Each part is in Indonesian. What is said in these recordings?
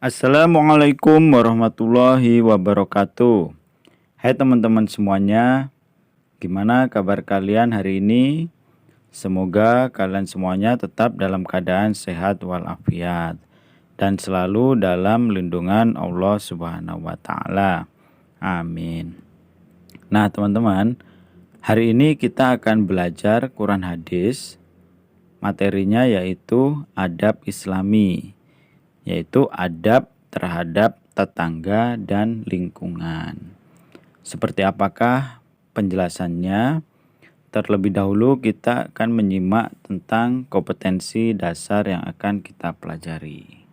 Assalamualaikum warahmatullahi wabarakatuh. Hai teman-teman semuanya, gimana kabar kalian hari ini? Semoga kalian semuanya tetap dalam keadaan sehat walafiat dan selalu dalam lindungan Allah Subhanahu wa taala. Amin. Nah, teman-teman, hari ini kita akan belajar Quran hadis. Materinya yaitu adab Islami, yaitu adab terhadap tetangga dan lingkungan. Seperti apakah penjelasannya? Terlebih dahulu kita akan menyimak tentang kompetensi dasar yang akan kita pelajari.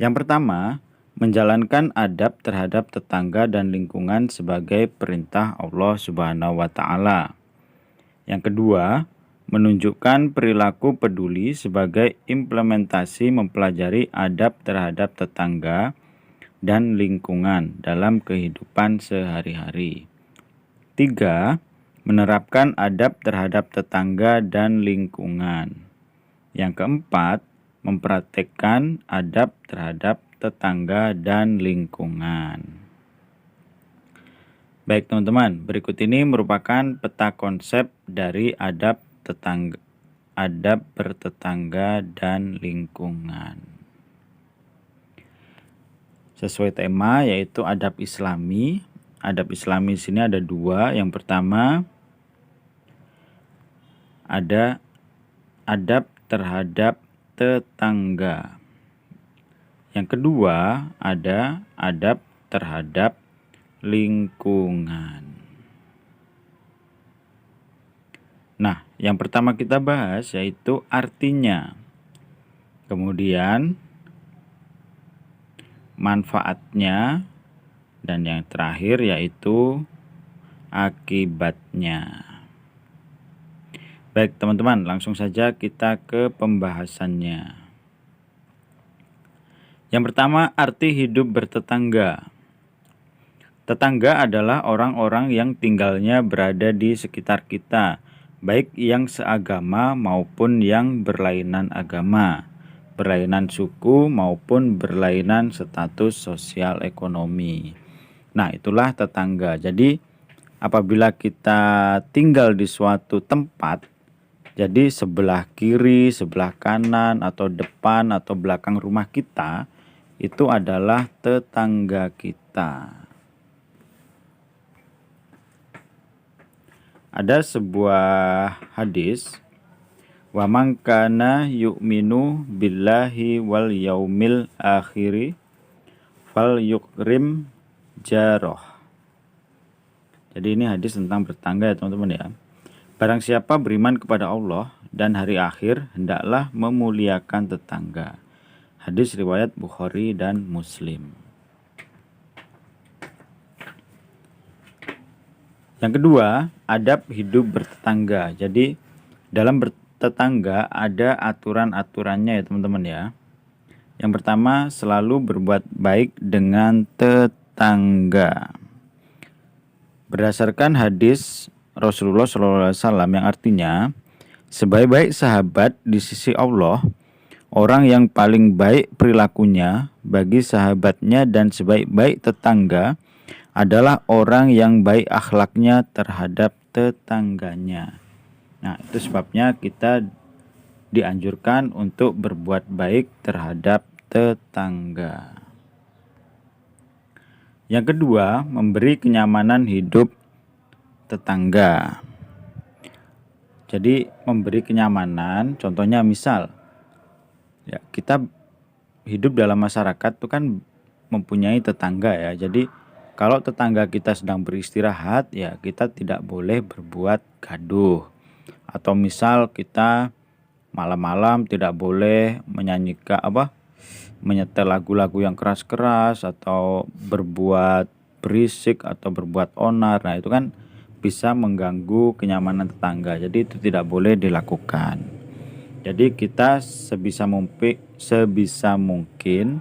Yang pertama, menjalankan adab terhadap tetangga dan lingkungan sebagai perintah Allah Subhanahu wa taala. Yang kedua, menunjukkan perilaku peduli sebagai implementasi mempelajari adab terhadap tetangga dan lingkungan dalam kehidupan sehari-hari. 3. Menerapkan adab terhadap tetangga dan lingkungan. Yang keempat, mempraktekkan adab terhadap tetangga dan lingkungan. Baik teman-teman, berikut ini merupakan peta konsep dari adab bertetangga dan lingkungan. Sesuai tema yaitu adab Islami. Adab Islami di sini ada dua. Yang pertama ada adab terhadap tetangga. Yang kedua ada adab terhadap lingkungan. Nah, yang pertama kita bahas yaitu artinya. Kemudian manfaatnya dan yang terakhir yaitu akibatnya. Baik teman-teman, langsung saja kita ke pembahasannya. Yang pertama, arti hidup bertetangga. Tetangga adalah orang-orang yang tinggalnya berada di sekitar kita, baik yang seagama maupun yang berlainan agama, berlainan suku maupun berlainan status sosial ekonomi. Nah, itulah tetangga. Jadi, apabila kita tinggal di suatu tempat, jadi sebelah kiri, sebelah kanan, atau depan, atau belakang rumah kita, itu adalah tetangga kita. Ada sebuah hadis, wa man kana yu'minu billahi wal yaumil akhiri fal yukrim jaroh. Jadi ini hadis tentang bertetangga ya teman-teman ya. Barang siapa beriman kepada Allah dan hari akhir, hendaklah memuliakan tetangga. Hadis riwayat Bukhari dan Muslim. Yang kedua, adab hidup bertetangga. Jadi dalam bertetangga ada aturan-aturannya ya teman-teman ya. Yang pertama, selalu berbuat baik dengan tetangga. Berdasarkan hadis Rasulullah SAW yang artinya, sebaik-baik sahabat di sisi Allah, orang yang paling baik perilakunya bagi sahabatnya dan sebaik-baik tetangga adalah orang yang baik akhlaknya terhadap tetangganya. Nah, itu sebabnya kita dianjurkan untuk berbuat baik terhadap tetangga. Yang kedua, memberi kenyamanan hidup tetangga. Jadi, memberi kenyamanan, contohnya misal, ya, kita hidup dalam masyarakat itu kan mempunyai tetangga ya. Jadi kalau tetangga kita sedang beristirahat, ya kita tidak boleh berbuat gaduh. Atau misal kita malam-malam tidak boleh menyetel lagu-lagu yang keras-keras atau berbuat berisik atau berbuat onar. Nah, itu kan bisa mengganggu kenyamanan tetangga. Jadi itu tidak boleh dilakukan. Jadi kita sebisa mungkin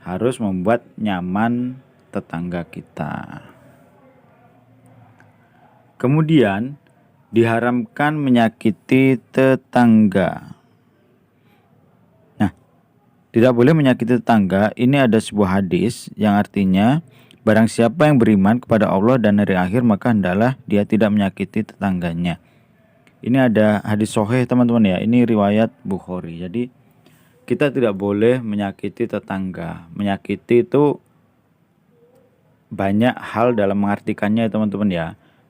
harus membuat nyaman tetangga kita. Kemudian diharamkan menyakiti tetangga. Nah, Tidak boleh menyakiti tetangga. Ini ada sebuah hadis yang artinya barang siapa yang beriman kepada Allah dan hari akhir maka hendaklah dia tidak menyakiti tetangganya. Ini ada hadis sahih teman-teman ya. Ini riwayat Bukhari. Jadi kita tidak boleh menyakiti tetangga. Menyakiti itu banyak hal dalam mengartikannya teman-teman ya.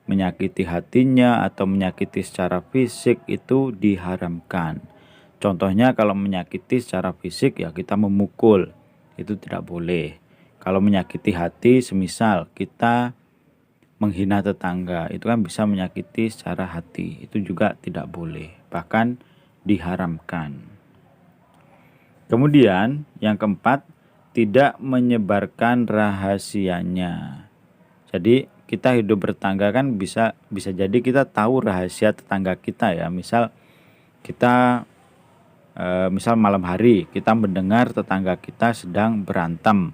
Menyakiti hatinya atau menyakiti secara fisik itu diharamkan. Contohnya kalau menyakiti secara fisik ya kita memukul, itu tidak boleh. Kalau menyakiti hati semisal kita menghina tetangga, itu kan bisa menyakiti secara hati, itu juga tidak boleh, bahkan diharamkan. Kemudian yang keempat, tidak menyebarkan rahasianya. Jadi kita hidup bertetangga kan bisa jadi kita tahu rahasia tetangga kita ya. Misal kita misal malam hari kita mendengar tetangga kita sedang berantem.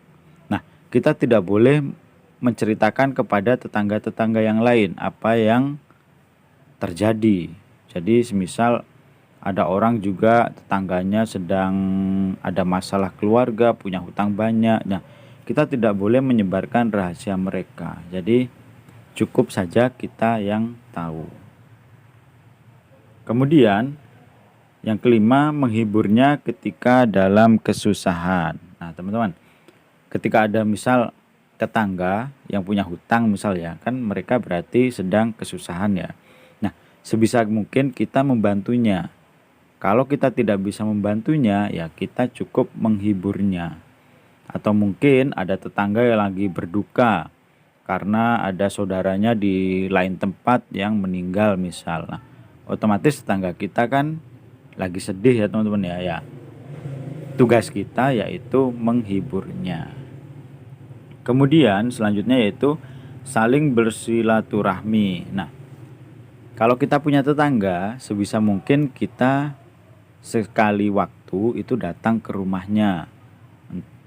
Nah, kita tidak boleh menceritakan kepada tetangga-tetangga yang lain apa yang terjadi. Jadi semisal ada orang juga tetangganya sedang ada masalah keluarga, punya hutang banyak. Nah, kita tidak boleh menyebarkan rahasia mereka. Jadi cukup saja kita yang tahu. Kemudian yang kelima, menghiburnya ketika dalam kesusahan. Nah, teman-teman, ketika ada misal tetangga yang punya hutang misal ya, kan mereka berarti sedang kesusahan ya. Nah, sebisa mungkin kita membantunya. Kalau kita tidak bisa membantunya, ya kita cukup menghiburnya. Atau mungkin ada tetangga yang lagi berduka karena ada saudaranya di lain tempat yang meninggal misal. Nah, otomatis tetangga kita kan lagi sedih ya teman-teman ya. Tugas kita yaitu menghiburnya. Kemudian selanjutnya yaitu saling bersilaturahmi. Nah, kalau kita punya tetangga, sebisa mungkin kita sekali waktu itu datang ke rumahnya.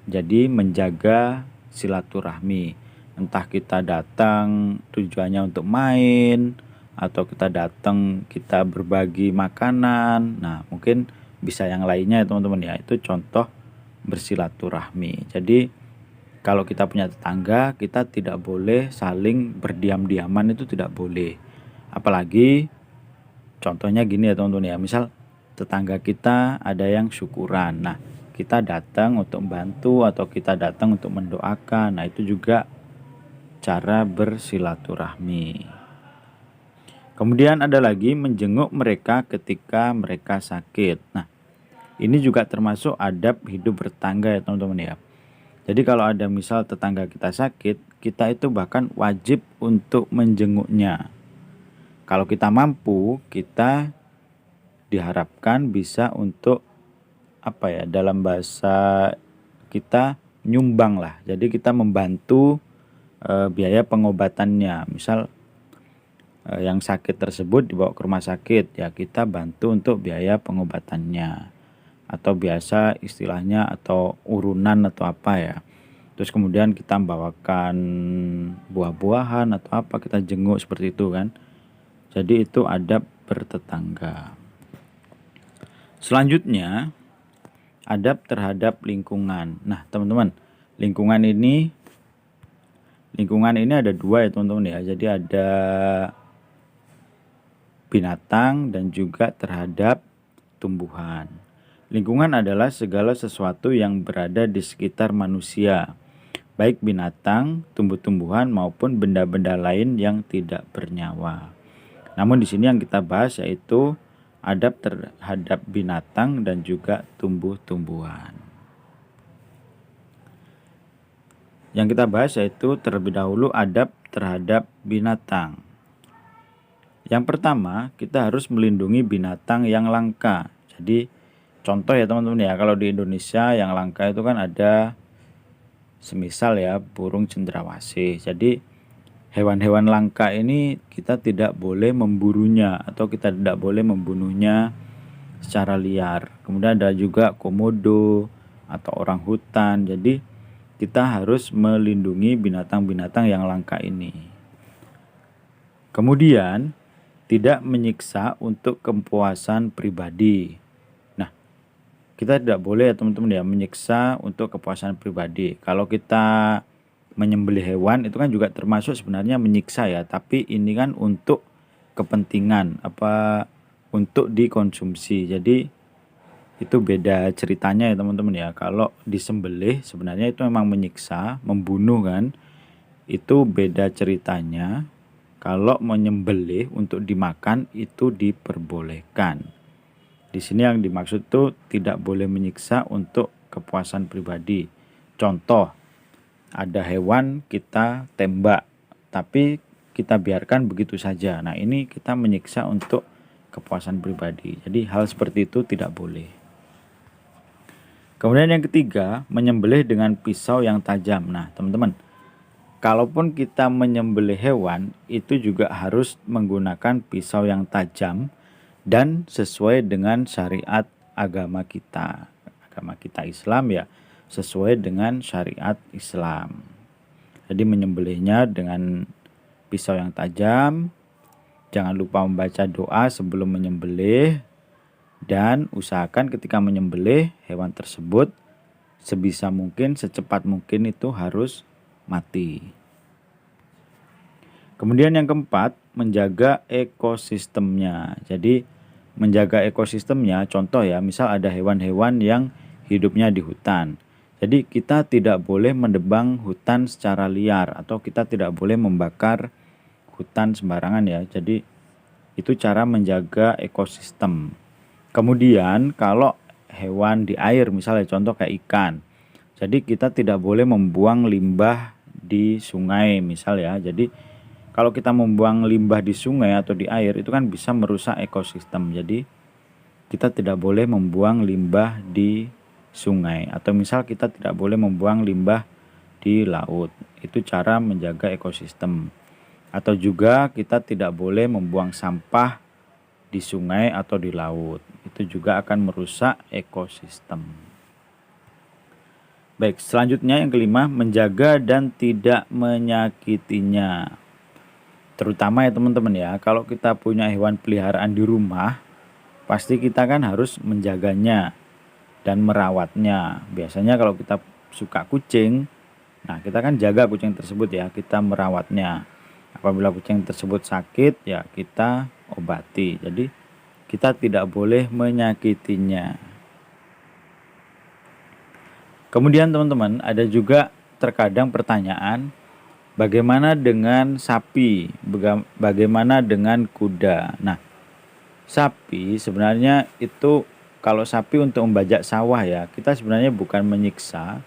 Jadi menjaga silaturahmi. Entah kita datang tujuannya untuk main, atau kita datang kita berbagi makanan. Nah, mungkin bisa yang lainnya ya teman-teman ya. Itu contoh bersilaturahmi. Jadi kalau kita punya tetangga, kita tidak boleh saling berdiam-diaman, itu tidak boleh. Apalagi contohnya gini ya teman-teman ya. Misal tetangga kita ada yang syukuran. Nah, kita datang untuk membantu atau kita datang untuk mendoakan. Nah, itu juga cara bersilaturahmi. Kemudian ada lagi menjenguk mereka ketika mereka sakit. Nah, ini juga termasuk adab hidup bertetangga ya teman-teman ya. Jadi kalau ada misal tetangga kita sakit, kita itu bahkan wajib untuk menjenguknya. Kalau kita mampu, kita diharapkan bisa untuk dalam bahasa kita nyumbang lah. Jadi kita membantu biaya pengobatannya. Misal yang sakit tersebut dibawa ke rumah sakit, ya kita bantu untuk biaya pengobatannya, atau biasa istilahnya atau urunan atau apa ya. Terus kemudian kita membawakan buah-buahan atau apa, kita jenguk seperti itu kan. Jadi itu adab bertetangga. Selanjutnya adab terhadap lingkungan. Nah teman-teman, lingkungan ini ada dua ya teman-teman ya. Jadi ada binatang dan juga terhadap tumbuhan. Lingkungan adalah segala sesuatu yang berada di sekitar manusia, baik binatang, tumbuh-tumbuhan maupun benda-benda lain yang tidak bernyawa. Namun di sini yang kita bahas yaitu adab terhadap binatang dan juga tumbuh-tumbuhan. Yang kita bahas yaitu terlebih dahulu adab terhadap binatang. Yang pertama, kita harus melindungi binatang yang langka. Jadi contoh ya teman-teman ya, kalau di Indonesia yang langka itu kan ada semisal ya burung cendrawasih. Jadi hewan-hewan langka ini kita tidak boleh memburunya atau kita tidak boleh membunuhnya secara liar. Kemudian ada juga komodo atau orang hutan. Jadi kita harus melindungi binatang-binatang yang langka ini. Kemudian tidak menyiksa untuk kepuasan pribadi. Nah, kita tidak boleh ya teman-teman ya menyiksa untuk kepuasan pribadi. Kalau kita menyembelih hewan itu kan juga termasuk sebenarnya menyiksa ya, tapi ini kan untuk kepentingan untuk dikonsumsi. Jadi itu beda ceritanya ya teman-teman ya. Kalau disembelih sebenarnya itu memang menyiksa, membunuh kan. Itu beda ceritanya. Kalau menyembelih untuk dimakan itu diperbolehkan. Di sini yang dimaksud tuh tidak boleh menyiksa untuk kepuasan pribadi. Contoh, ada hewan kita tembak, tapi kita biarkan begitu saja. Nah, ini kita menyiksa untuk kepuasan pribadi. Jadi hal seperti itu tidak boleh. Kemudian yang ketiga, menyembelih dengan pisau yang tajam. Nah, teman-teman, kalaupun kita menyembelih hewan, itu juga harus menggunakan pisau yang tajam dan sesuai dengan syariat agama kita. Agama kita Islam ya, sesuai dengan syariat Islam. Jadi menyembelihnya dengan pisau yang tajam. Jangan lupa membaca doa sebelum menyembelih. Dan usahakan ketika menyembelih hewan tersebut sebisa mungkin, secepat mungkin itu harus mati. Kemudian yang keempat, menjaga ekosistemnya. Jadi menjaga ekosistemnya, contoh ya, misal ada hewan-hewan yang hidupnya di hutan. Jadi kita tidak boleh mendebang hutan secara liar atau kita tidak boleh membakar hutan sembarangan ya. Jadi itu cara menjaga ekosistem. Kemudian kalau hewan di air misalnya contoh kayak ikan. Jadi kita tidak boleh membuang limbah di sungai misal ya. Jadi kalau kita membuang limbah di sungai atau di air itu kan bisa merusak ekosistem. Jadi kita tidak boleh membuang limbah di sungai atau misal kita tidak boleh membuang limbah di laut. Itu cara menjaga ekosistem. Atau juga kita tidak boleh membuang sampah di sungai atau di laut. Itu juga akan merusak ekosistem. Baik, selanjutnya yang kelima, menjaga dan tidak menyakitinya. Terutama ya teman-teman ya, kalau kita punya hewan peliharaan di rumah, pasti kita kan harus menjaganya dan merawatnya. Biasanya kalau kita suka kucing, nah kita kan jaga kucing tersebut ya, kita merawatnya. Apabila kucing tersebut sakit ya kita obati. Jadi kita tidak boleh menyakitinya. Kemudian teman-teman ada juga terkadang pertanyaan, bagaimana dengan sapi? Bagaimana dengan kuda? Nah, sapi sebenarnya itu kalau sapi untuk membajak sawah ya, kita sebenarnya bukan menyiksa,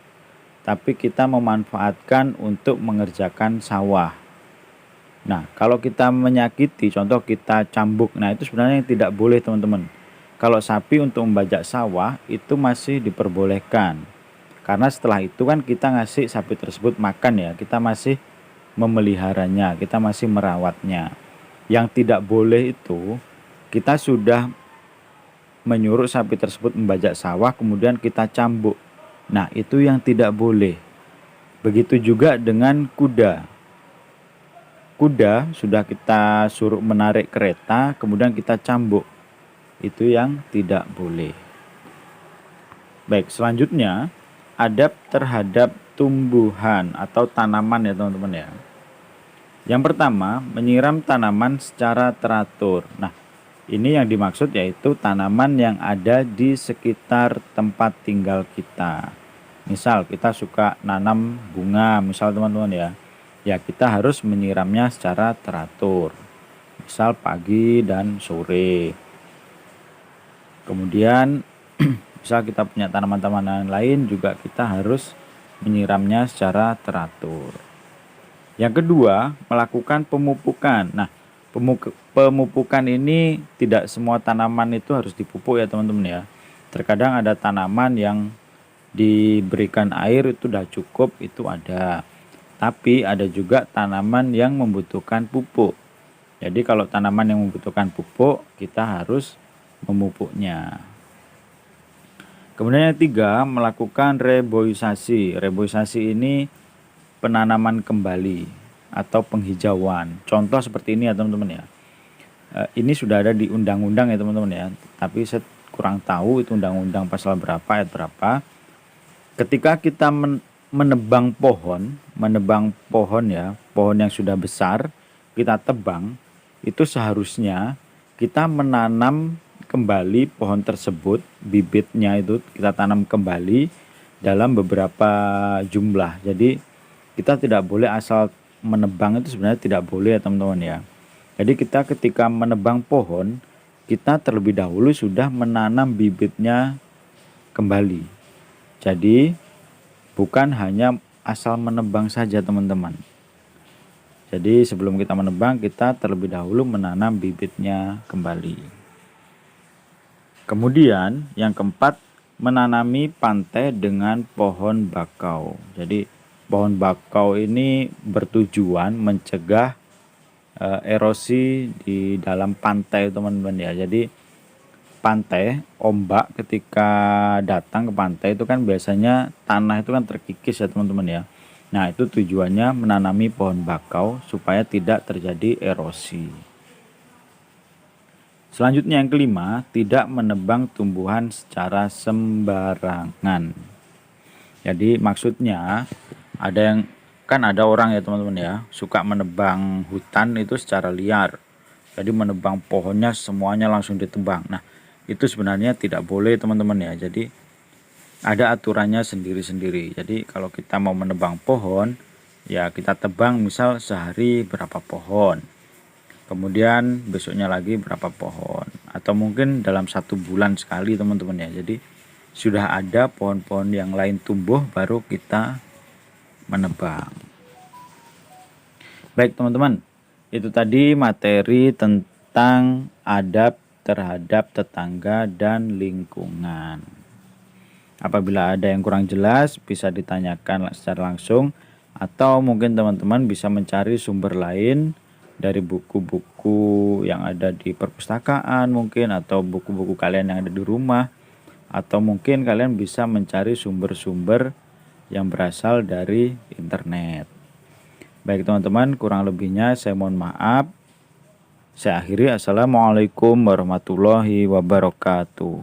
tapi kita memanfaatkan untuk mengerjakan sawah. Nah, kalau kita menyakiti, contoh kita cambuk, nah itu sebenarnya tidak boleh teman-teman. Kalau sapi untuk membajak sawah itu masih diperbolehkan. Karena setelah itu kan kita ngasih sapi tersebut makan ya, kita masih memeliharanya, kita masih merawatnya. Yang tidak boleh itu, kita sudah menyuruh sapi tersebut membajak sawah, kemudian kita cambuk. Nah, itu yang tidak boleh. Begitu juga dengan kuda. Kuda sudah kita suruh menarik kereta, kemudian kita cambuk. Itu yang tidak boleh. Baik, selanjutnya adab terhadap tumbuhan atau tanaman ya teman-teman ya. Yang pertama, menyiram tanaman secara teratur. Nah, ini yang dimaksud yaitu tanaman yang ada di sekitar tempat tinggal kita. Misal kita suka nanam bunga, misal teman-teman ya. Ya kita harus menyiramnya secara teratur. Misal pagi dan sore. Kemudian misal kita punya tanaman-tanaman lain juga kita harus menyiramnya secara teratur. Yang kedua, melakukan pemupukan. Nah, pemupukan ini tidak semua tanaman itu harus dipupuk ya teman-teman ya. Terkadang ada tanaman yang diberikan air itu sudah cukup, itu ada. Tapi ada juga tanaman yang membutuhkan pupuk. Jadi kalau tanaman yang membutuhkan pupuk, kita harus memupuknya. Kemudian yang ketiga, melakukan reboisasi. Reboisasi ini penanaman kembali atau penghijauan. Contoh seperti ini ya teman-teman ya. Ini sudah ada di undang-undang ya teman-teman ya. Tapi kurang tahu itu undang-undang pasal berapa, ayat berapa. Ketika kita menebang pohon ya, pohon yang sudah besar, kita tebang, itu seharusnya kita menanam kembali pohon tersebut, bibitnya itu kita tanam kembali dalam beberapa jumlah. Jadi kita tidak boleh asal menebang, itu sebenarnya tidak boleh ya teman-teman ya. Jadi kita ketika menebang pohon, kita terlebih dahulu sudah menanam bibitnya kembali. Jadi bukan hanya asal menebang saja teman-teman. Jadi sebelum kita menebang, kita terlebih dahulu menanam bibitnya kembali. Kemudian yang keempat, menanami pantai dengan pohon bakau. Jadi pohon bakau ini bertujuan mencegah erosi di dalam pantai teman-teman ya. Jadi pantai, ombak ketika datang ke pantai itu kan biasanya tanah itu kan terkikis ya teman-teman ya. Nah itu tujuannya menanami pohon bakau supaya tidak terjadi erosi. Selanjutnya yang kelima, tidak menebang tumbuhan secara sembarangan. Jadi maksudnya ada orang ya teman-teman ya, suka menebang hutan itu secara liar. Jadi menebang pohonnya semuanya langsung ditebang. Nah, itu sebenarnya tidak boleh teman-teman ya. Jadi ada aturannya sendiri-sendiri. Jadi kalau kita mau menebang pohon, ya kita tebang misal sehari berapa pohon. Kemudian besoknya lagi berapa pohon. Atau mungkin dalam 1 bulan sekali teman-teman ya. Jadi sudah ada pohon-pohon yang lain tumbuh baru kita menebang. Baik teman-teman, itu tadi materi tentang adab terhadap tetangga dan lingkungan. Apabila ada yang kurang jelas bisa ditanyakan secara langsung, atau mungkin teman-teman bisa mencari sumber lain dari buku-buku yang ada di perpustakaan mungkin, atau buku-buku kalian yang ada di rumah, atau mungkin kalian bisa mencari sumber-sumber yang berasal dari internet. Baik teman-teman, kurang lebihnya saya mohon maaf. Saya akhiri. Assalamualaikum warahmatullahi wabarakatuh.